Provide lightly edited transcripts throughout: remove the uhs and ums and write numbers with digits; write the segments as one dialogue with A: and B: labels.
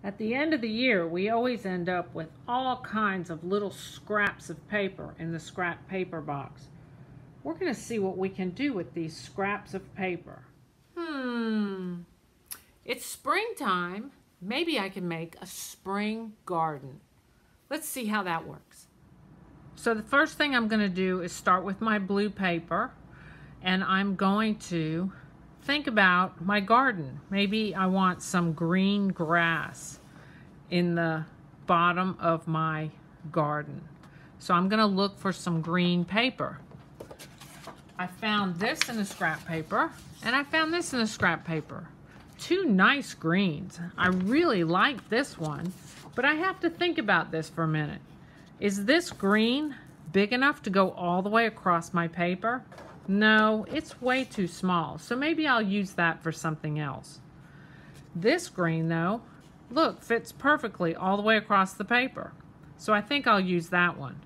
A: At the end of the year, we always end up with all kinds of little scraps of paper in the scrap paper box. We're going to see what we can do with these scraps of paper. It's springtime. Maybe I can make a spring garden. Let's see how that works. So the first thing I'm going to do is start with my blue paper, and I'm going to think about my garden. Maybe I want some green grass in the bottom of my garden. So I'm going to look for some green paper. I found this in the scrap paper, and I found this in the scrap paper. Two nice greens. I really like this one, but I have to think about this for a minute. Is this green big enough to go all the way across my paper? No, it's way too small, so maybe I'll use that for something else. This green, though, look, fits perfectly all the way across the paper, so I think I'll use that one.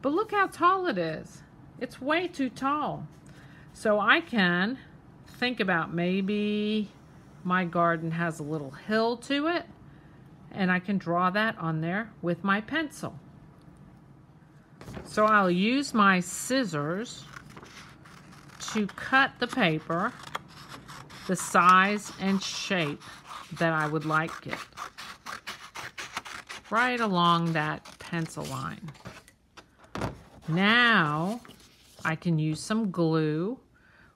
A: But look how tall it is. It's way too tall. So I can think about maybe my garden has a little hill to it, and I can draw that on there with my pencil. So I'll use my scissors to cut the paper the size and shape that I would like it, right along that pencil line. Now I can use some glue.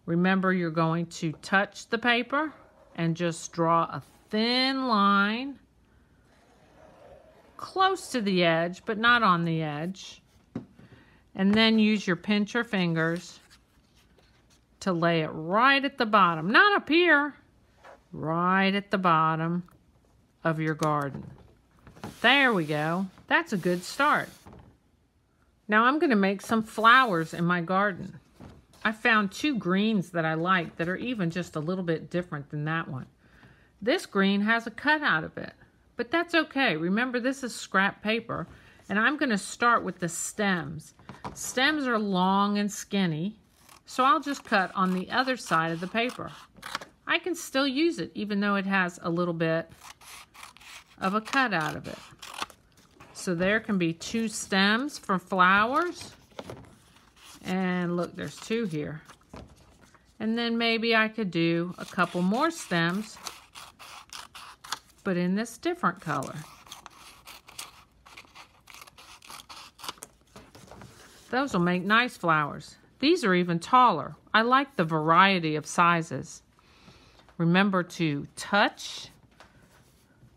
A: Remember, you're going to touch the paper and just draw a thin line close to the edge, but not on the edge. And then use your pincher fingers to lay it right at the bottom, not up here, right at the bottom of your garden. There we go. That's a good start. Now I'm going to make some flowers in my garden. I found two greens that I like that are even just a little bit different than that one. This green has a cut out of it, but that's okay. Remember, this is scrap paper, and I'm going to start with the stems. Stems are long and skinny, so I'll just cut on the other side of the paper. I can still use it even though it has a little bit of a cut out of it. So there can be two stems for flowers. And look, there's two here. And then maybe I could do a couple more stems, but in this different color. Those will make nice flowers. These are even taller. I like the variety of sizes. Remember to touch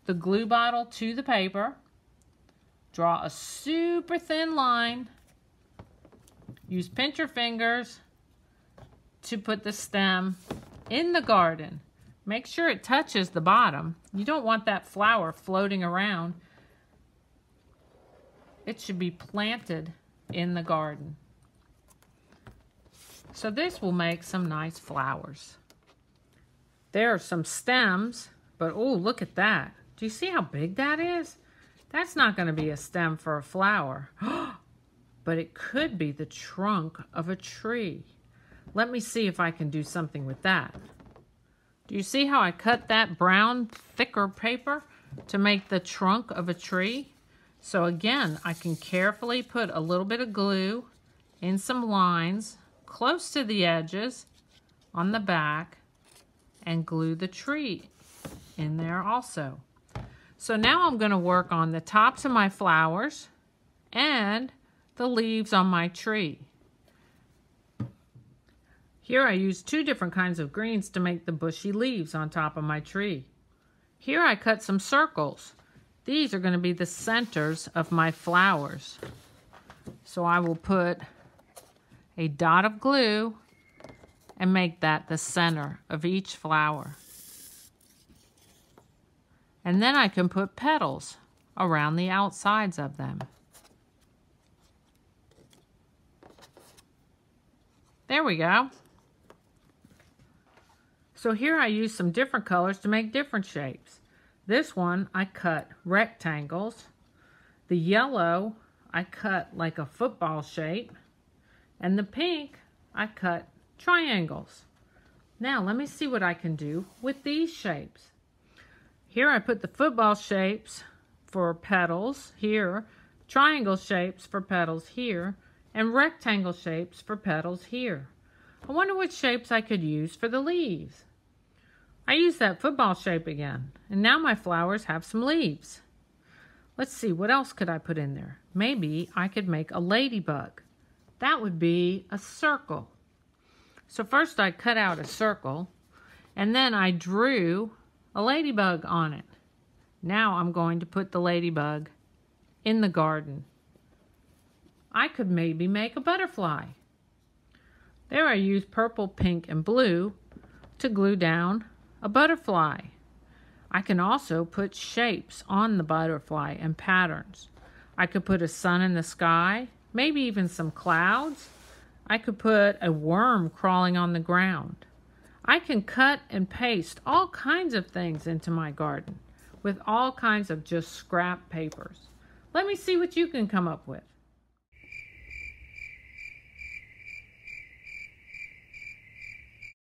A: the glue bottle to the paper. Draw a super thin line. Use pincher fingers to put the stem in the garden. Make sure it touches the bottom. You don't want that flower floating around. It should be planted in the garden. So this will make some nice flowers. There are some stems, but oh, look at that. Do you see how big that is? That's not going to be a stem for a flower. But it could be the trunk of a tree. Let me see if I can do something with that. Do you see how I cut that brown, thicker paper to make the trunk of a tree? So again, I can carefully put a little bit of glue in some lines close to the edges on the back and glue the tree in there also. So now I'm going to work on the tops of my flowers and the leaves on my tree. Here I use two different kinds of greens to make the bushy leaves on top of my tree. Here I cut some circles. These are going to be the centers of my flowers. So I will put a dot of glue and make that the center of each flower. And then I can put petals around the outsides of them. There we go. So here I use some different colors to make different shapes. This one I cut rectangles. The yellow I cut like a football shape. And the pink I cut triangles. Now let me see what I can do with these shapes. Here I put the football shapes for petals here, triangle shapes for petals here, and rectangle shapes for petals here. I wonder which shapes I could use for the leaves. I used that football shape again, and now my flowers have some leaves. Let's see, what else could I put in there? Maybe I could make a ladybug. That would be a circle. So first I cut out a circle, and then I drew a ladybug on it. Now I'm going to put the ladybug in the garden. I could maybe make a butterfly. There I used purple, pink, and blue to glue down a butterfly. I can also put shapes on the butterfly and patterns. I could put a sun in the sky, maybe even some clouds. I could put a worm crawling on the ground. I can cut and paste all kinds of things into my garden with all kinds of just scrap papers. Let me see what you can come up with.